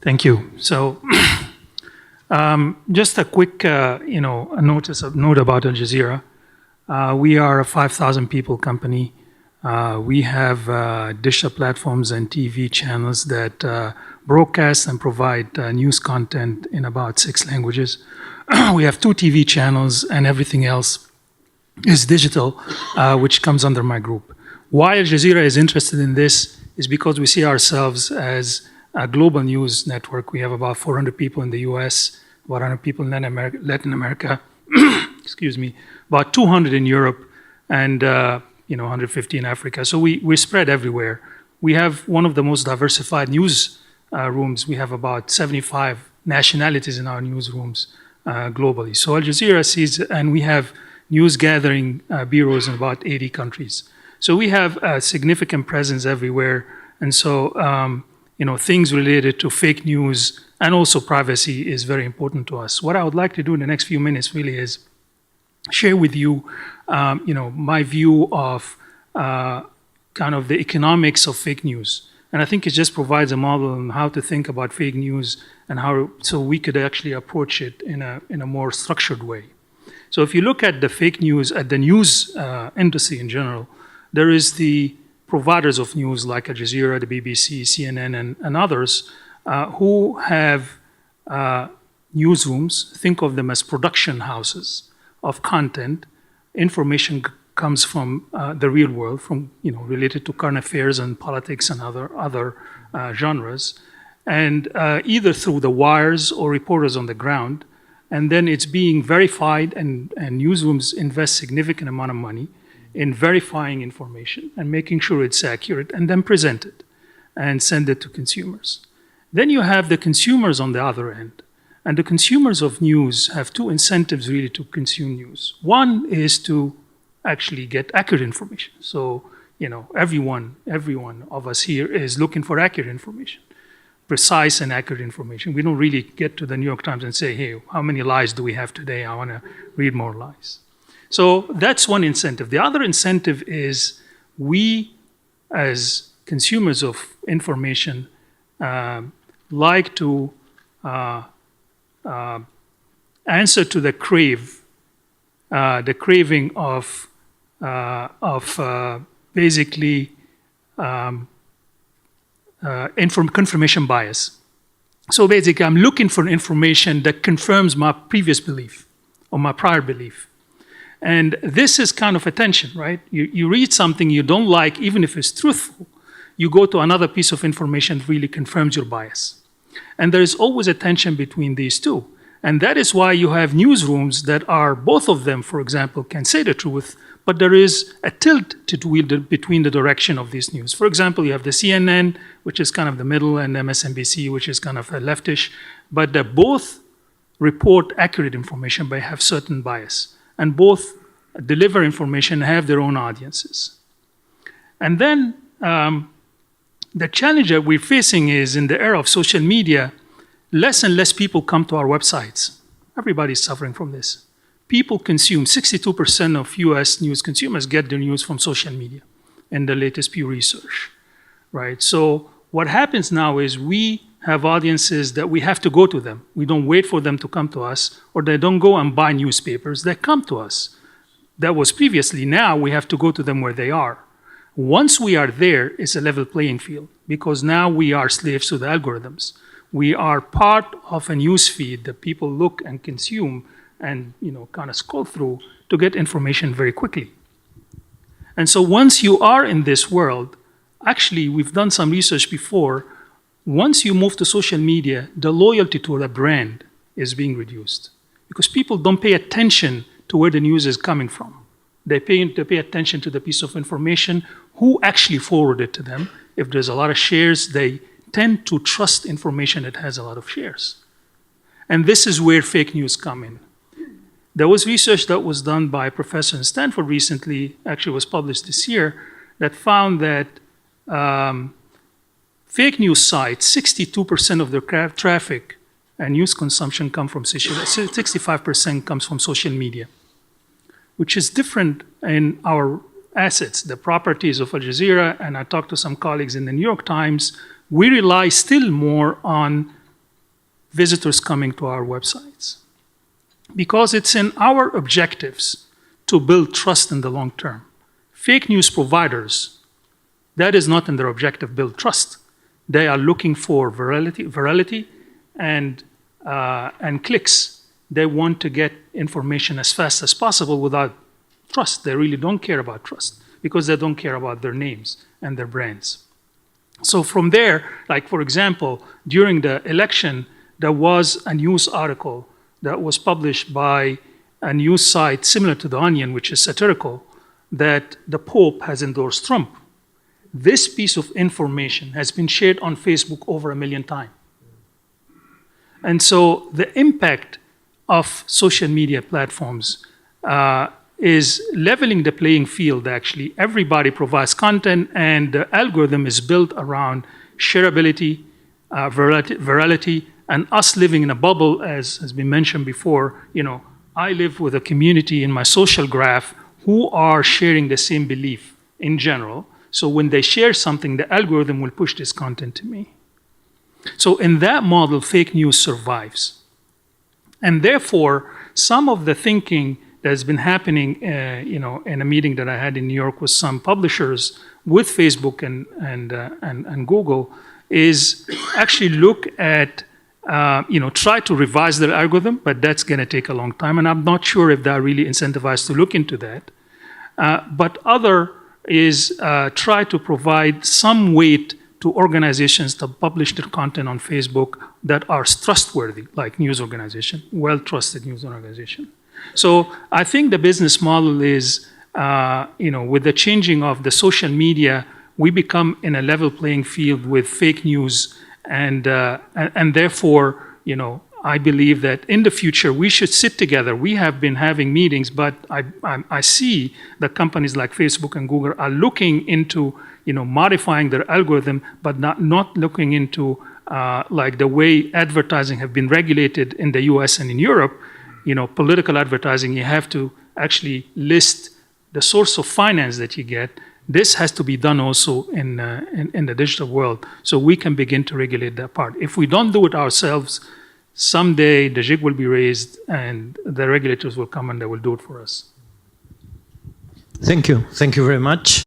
Thank you. So, just a quick, a note about Al Jazeera. We are a 5,000 people company. We have digital platforms and TV channels that broadcast and provide news content in about 6 languages. We have 2 TV channels, and everything else is digital, which comes under my group. Why Al Jazeera is interested in this is because we see ourselves as a global news network. We have about 400 people in the US, about 100 people in Latin America, excuse me, about 200 in Europe, and 150 in Africa. So we're spread everywhere. We have one of the most diversified news rooms. We have about 75 nationalities in our newsrooms globally. So Al Jazeera sees, and we have news gathering bureaus in about 80 countries. So we have a significant presence everywhere. And so, things related to fake news and also privacy is very important to us. What I would like to do in the next few minutes really is share with you, my view of kind of the economics of fake news. And I think it just provides a model on how to think about fake news and so we could actually approach it in a more structured way. So if you look at the fake news, at the news industry in general, there is the providers of news like Al Jazeera, the BBC, CNN, and others who have newsrooms. Think of them as production houses of content. Information comes from the real world, from related to current affairs and politics and other genres, and either through the wires or reporters on the ground. And then it's being verified, and newsrooms invest significant amount of money in verifying information and making sure it's accurate, and then present it and send it to consumers. Then you have the consumers on the other end. And the consumers of news have 2 incentives really to consume news. One is to actually get accurate information. So, everyone of us here is looking for accurate information, precise and accurate information. We don't really get to the New York Times and say, hey, how many lies do we have today? I want to read more lies. So that's one incentive. The other incentive is we, as consumers of information, like to answer to the craving of basically confirmation bias. So basically, I'm looking for information that confirms my previous belief or my prior belief. And this is kind of a tension, right? You read something you don't like, even if it's truthful, you go to another piece of information that really confirms your bias. And there is always a tension between these two. And that is why you have newsrooms that are, both of them, for example, can say the truth, but there is a tilt between the direction of this news. For example, you have the CNN, which is kind of the middle, and MSNBC, which is kind of a leftish, but they both report accurate information, but have certain bias. And both deliver information and have their own audiences. And then the challenge that we're facing is, in the era of social media, less and less people come to our websites. Everybody's suffering from this. People consume, 62% of US news consumers get their news from social media in the latest Pew Research, right? So what happens now is we have audiences that we have to go to them. We don't wait for them to come to us, or they don't go and buy newspapers, they come to us. That was previously. Now we have to go to them where they are. Once we are there, it's a level playing field, because now we are slaves to the algorithms. We are part of a news feed that people look and consume and kind of scroll through to get information very quickly. And so once you are in this world, actually we've done some research before, once you move to social media, the loyalty to the brand is being reduced, because people don't pay attention to where the news is coming from. They pay attention to the piece of information, who actually forwarded it to them. If there's a lot of shares, they tend to trust information that has a lot of shares. And this is where fake news come in. There was research that was done by a professor in Stanford recently, actually was published this year, that found that fake news sites, 62% of their traffic and news consumption come from 65% comes from social media, which is different in our assets, the properties of Al Jazeera, and I talked to some colleagues in the New York Times. We rely still more on visitors coming to our websites. Because it's in our objectives to build trust in the long term. Fake news providers, that is not in their objective, build trust. They are looking for virality and clicks. They want to get information as fast as possible without trust. They really don't care about trust because they don't care about their names and their brands. So from there, like for example, during the election, there was a news article that was published by a news site similar to The Onion, which is satirical, that the Pope has endorsed Trump. This piece of information has been shared on Facebook over 1 million times. And so the impact of social media platforms is leveling the playing field, actually. Everybody provides content, and the algorithm is built around shareability, virality, and us living in a bubble, as has been mentioned before. I live with a community in my social graph who are sharing the same belief in general. So when they share something, the algorithm will push this content to me. So in that model, fake news survives. And therefore, some of the thinking that has been happening, in a meeting that I had in New York with some publishers with Facebook and Google, is actually look at, try to revise their algorithm, but that's going to take a long time, and I'm not sure if they're really incentivized to look into that. But other is try to provide some weight to organizations that publish their content on Facebook that are trustworthy, like news organization, well-trusted news organization. So I think the business model is, with the changing of the social media, we become in a level playing field with fake news, and therefore, I believe that in the future we should sit together. We have been having meetings, but I see that companies like Facebook and Google are looking into, modifying their algorithm, but not looking into like the way advertising have been regulated in the U.S. and in Europe. Political advertising, you have to actually list the source of finance that you get. This has to be done also in the digital world, so we can begin to regulate that part. If we don't do it ourselves, someday the jig will be raised and the regulators will come and they will do it for us. Thank you. Thank you very much.